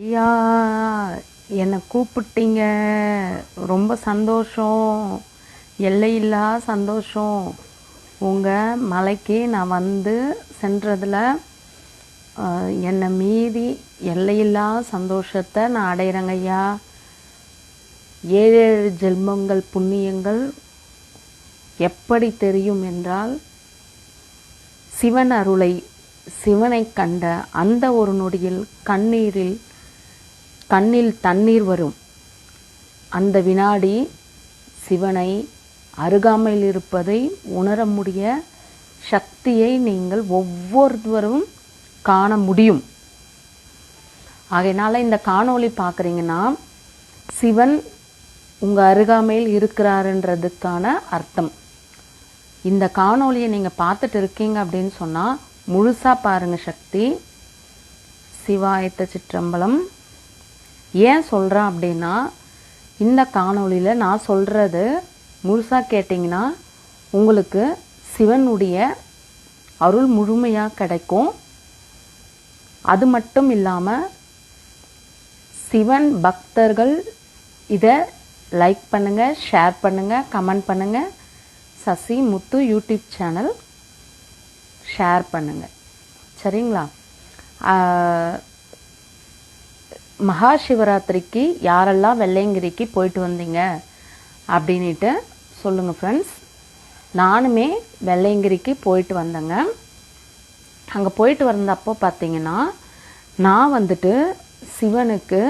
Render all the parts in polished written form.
ஐயா, என்னை கூப்பிட்டீங்க, ரொம்ப சந்தோஷம், எல்லையில்லா சந்தோஷம். உங்கள் மலைக்கு நான் வந்து சென்றதில் என்னை மீறி எல்லையில்லா சந்தோஷத்தை நான் அடையிறேங்க ஐயா. 7 ஜென்மங்கள் புண்ணியங்கள் எப்படி தெரியும் என்றால், சிவன் அருளை, சிவனை கண்ட அந்த ஒரு நொடியில் கண்ணில் தண்ணீர் வரும். அந்த வினாடி சிவனை அருகாமையில் இருப்பதை உணர முடிய சக்தியை நீங்கள் ஒவ்வொருவரும் காண முடியும். ஆகையினால இந்த காணொளி பார்க்குறீங்கன்னா சிவன் உங்கள் அருகாமையில் இருக்கிறாருன்றதுக்கான அர்த்தம். இந்த காணொளியை நீங்கள் பார்த்துட்டு இருக்கீங்க அப்படின்னு சொன்னால் முழுசாக பாருங்கள். சக்தி சிவாயத்த சிற்றம்பலம். ஏன் சொல்கிறேன் அப்படின்னா, இந்த காணொளியில் நான் சொல்கிறது முழுசாக கேட்டிங்கன்னா உங்களுக்கு சிவனுடைய அருள் முழுமையாக கிடைக்கும். அது மட்டும் இல்லாமல் சிவன் பக்தர்கள் இதை லைக் பண்ணுங்கள், ஷேர் பண்ணுங்கள், கமெண்ட் பண்ணுங்கள். சசி முத்து யூடியூப் சேனல் ஷேர் பண்ணுங்கள், சரிங்களா? மகா சிவராத்திரிக்கு யாரெல்லாம் வெள்ளையங்கிரிக்கு போயிட்டு வந்தீங்க அப்படின்ட்டு சொல்லுங்கள் ஃப்ரெண்ட்ஸ். நானுமே வெள்ளையங்கிரிக்கு போயிட்டு வந்தேங்க. அங்கே போயிட்டு வந்தப்போ பார்த்தீங்கன்னா, நான் வந்துட்டு சிவனுக்கு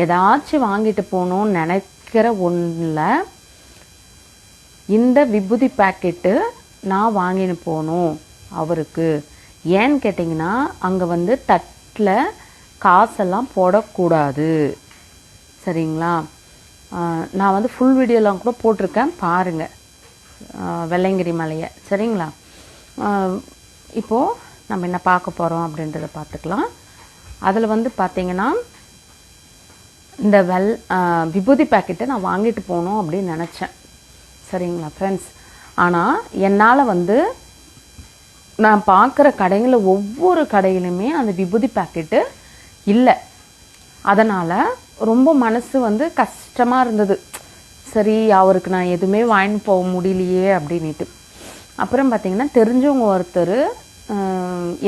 ஏதாச்சும் வாங்கிட்டு போகணும்னு நினைக்கிற ஒன்றில் இந்த விபூதி பேக்கெட்டு நான் வாங்கின்னு போகணும் அவருக்கு. ஏன்னு கேட்டிங்கன்னா, அங்கே வந்து தட்டில் காசெல்லாம் போடக்கூடாது, சரிங்களா? நான் வந்து ஃபுல் வீடியோலாம் கூட போட்டிருக்கேன், பாருங்கள், வெள்ளையங்கிரி மலையை, சரிங்களா? இப்போது நம்ம என்ன பார்க்க போகிறோம் அப்படின்றத பார்த்துக்கலாம். அதில் வந்து பார்த்தீங்கன்னா, இந்த விபூதி பேக்கெட்டை நான் வாங்கிட்டு போகணும் அப்படின்னு நினச்சேன், சரிங்களா ஃப்ரெண்ட்ஸ்? ஆனால் என்னால் வந்து நான் பார்க்குற கடைகளில் ஒவ்வொரு கடையிலுமே அந்த விபூதி பேக்கெட்டு இல்லை. அதனால் ரொம்ப மனசு வந்து கஷ்டமாக இருந்தது. சரி, அவருக்கு நான் எதுவுமே வாங்கிட்டு போக முடியலையே அப்படின்ட்டு. அப்புறம் பார்த்திங்கன்னா, தெரிஞ்சவங்க ஒருத்தர்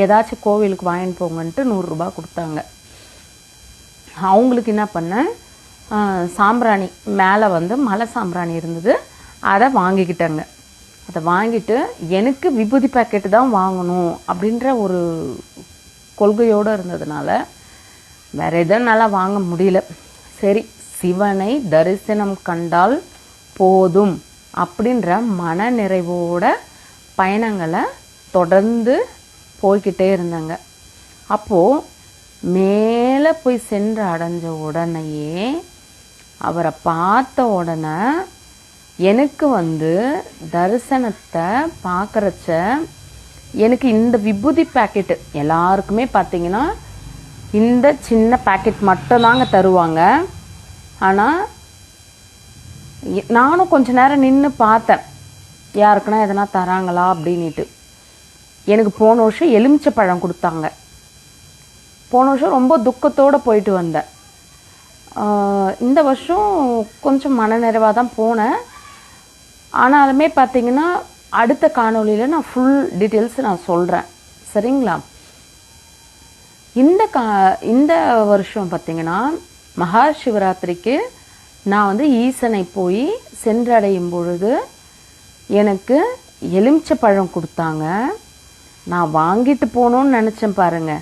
ஏதாச்சும் கோவிலுக்கு வாங்கிட்டு போங்கன்ட்டு 100 ரூபா கொடுத்தாங்க. அவங்களுக்கு என்ன பண்ணேன், சாம்பிராணி மேலே வந்து மலை சாம்பிராணி இருந்தது, அதை வாங்கிக்கிட்டாங்க. அதை வாங்கிட்டு எனக்கு விபூதி பேக்கெட்டு தான் வாங்கணும் அப்படின்ற ஒரு கொள்கையோடு இருந்ததுனால வேற எதுவும் நல்லா வாங்க முடியல. சரி, சிவனை தரிசனம் கண்டால் போதும் அப்படின்ற மன நிறைவோட பயணங்களை தொடர்ந்து போய்கிட்டே இருந்தாங்க. அப்போது மேலே போய் சென்று அடைஞ்ச உடனேயே அவரை பார்த்த உடனே எனக்கு வந்து தரிசனத்தை பார்க்குறச்ச எனக்கு இந்த விபூதி பேக்கெட்டு எல்லாருக்குமே பார்த்தீங்கன்னா இந்த சின்ன பேக்கெட் மட்டும்தாங்க தருவாங்க. ஆனால் நானும் கொஞ்ச நேரம் நின்று பார்த்தேன், யாருக்குன்னா எதனா தராங்களா அப்படின்ட்டு. எனக்கு போன வருஷம் எலுமிச்சை பழம் கொடுத்தாங்க. போன வருஷம் ரொம்ப துக்கத்தோடு போயிட்டு வந்தேன். இந்த வருஷம் கொஞ்சம் மனநிறைவாக தான் போனேன். ஆனாலுமே பார்த்தீங்கன்னா அடுத்த காணொளியில் நான் ஃபுல் டீட்டெயில்ஸ் நான் சொல்கிறேன், சரிங்களா? இந்த வருஷம் பார்த்தீங்கன்னா மகா சிவராத்திரிக்கு நான் வந்து ஈசனை போய் சென்றடையும் பொழுது எனக்கு எலுமிச்சை பழம் கொடுத்தாங்க. நான் வாங்கிட்டு போகணுன்னு நினச்சேன் பாருங்க.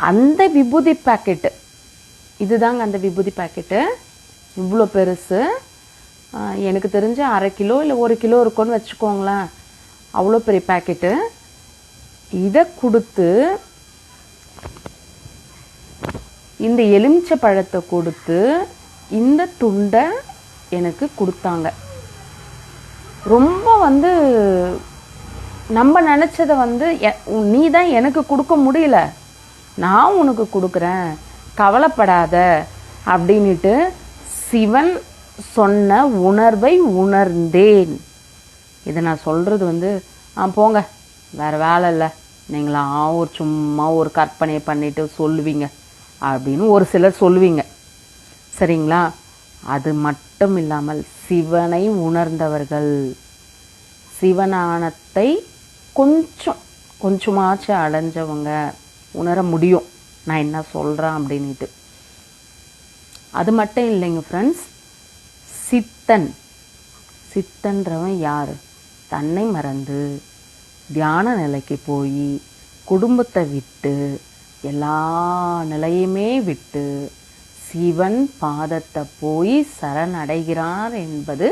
அந்த விபூதி பேக்கெட்டு இதுதாங்க, அந்த விபூதி பேக்கெட்டு இவ்வளோ பெருசு. எனக்கு தெரிஞ்ச 1/2 கிலோ இல்லை 1 கிலோ இருக்கும்னு வச்சுக்கோங்களேன், அவ்வளோ பெரிய பேக்கெட்டு. இதை கொடுத்து இந்த எலுமிச்சை பழத்தை கொடுத்து இந்த துண்டை எனக்கு கொடுத்தாங்க. ரொம்ப வந்து நம்ம நினச்சதை வந்து நீ தான் எனக்கு கொடுக்க முடியல, நான் உனக்கு கொடுக்குறேன், கவலைப்படாத அப்படின்ட்டு சிவன் சொன்ன உணர்வை உணர்ந்தேன். இதை நான் சொல்கிறது வந்து போங்க, வேறு வேலை இல்லை, நீங்களா சும்மா ஒரு கற்பனையை பண்ணிட்டு சொல்லுவீங்க அப்படின்னு ஒரு சிலர் சொல்லுவீங்க. சரிங்களா? அது மட்டும் இல்லாமல் சிவனை உணர்ந்தவர்கள், சிவஞானத்தை கொஞ்சமாச்சும் அடைஞ்சவங்க உணர முடியும் நான் என்ன சொல்கிறேன் அப்படின்ட்டு. அது மட்டும் இல்லைங்க ஃப்ரெண்ட்ஸ், சித்தன்றவன் யார்? தன்னை மறந்து தியான நிலைக்கு போய் குடும்பத்தை விட்டு எல்லா நிலையுமே விட்டு சிவன் பாதத்தை போய் சரணடைகிறார் என்பது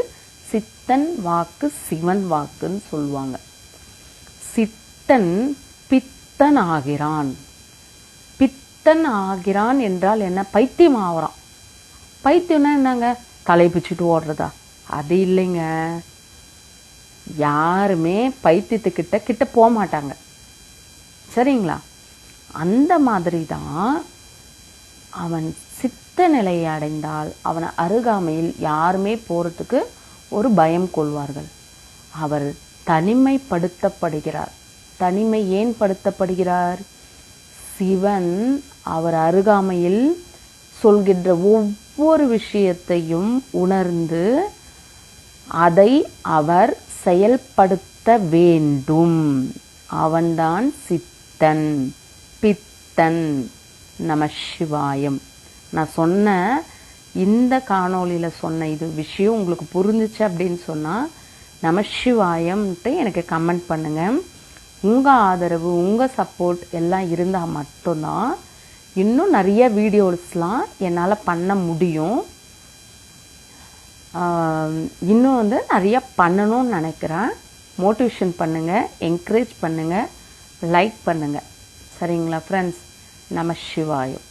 சித்தன் வாக்கு, சிவன் வாக்குன்னு சொல்லுவாங்க. சித்தன் பித்தன் ஆகிறான். பித்தன் ஆகிறான் என்றால் என்ன? பைத்தியம் ஆகிறான். பைத்தியம்னா என்னங்க? தலை பிச்சுட்டு ஓடுறதா? அது இல்லைங்க. யாருமே பைத்தியத்துக்கிட்ட போக மாட்டாங்க. சரிங்களா? அந்த மாதிரி தான் அவன் சித்த நிலையை அடைந்தால் அவன் அருகாமையில் யாருமே போறதுக்கு ஒரு பயம் கொள்வார்கள். அவர் தனிமைப்படுத்தப்படுகிறார். தனிமை ஏன் படுத்தப்படுகிறார்? சிவன் அவர் அருகாமையில் சொல்கின்ற ஒவ்வொரு விஷயத்தையும் உணர்ந்து அதை அவர் செயல்படுத்த வேண்டும். அவன்தான் சித்தன், பித்தன். நம சிவாயம். நான் சொன்ன இந்த காணொளியில் சொன்ன இது விஷயம் உங்களுக்கு புரிஞ்சிச்சு அப்படின்னு சொன்னால் நம சிவாயம்ட்டு எனக்கு கமெண்ட் பண்ணுங்கள். உங்கள் ஆதரவு, உங்கள் சப்போர்ட் எல்லாம் இருந்தால் மட்டும்தான் இன்னும் நிறைய வீடியோஸ்லாம் என்னால் பண்ண முடியும். இன்னும் நிறைய பண்ணணும்னு நினைக்கிறேன். மோட்டிவேஷன் பண்ணுங்கள், என்கரேஜ் பண்ணுங்கள், லைக் பண்ணுங்கள். சரிங்களா ஃப்ரெண்ட்ஸ்? நம சிவாயம்.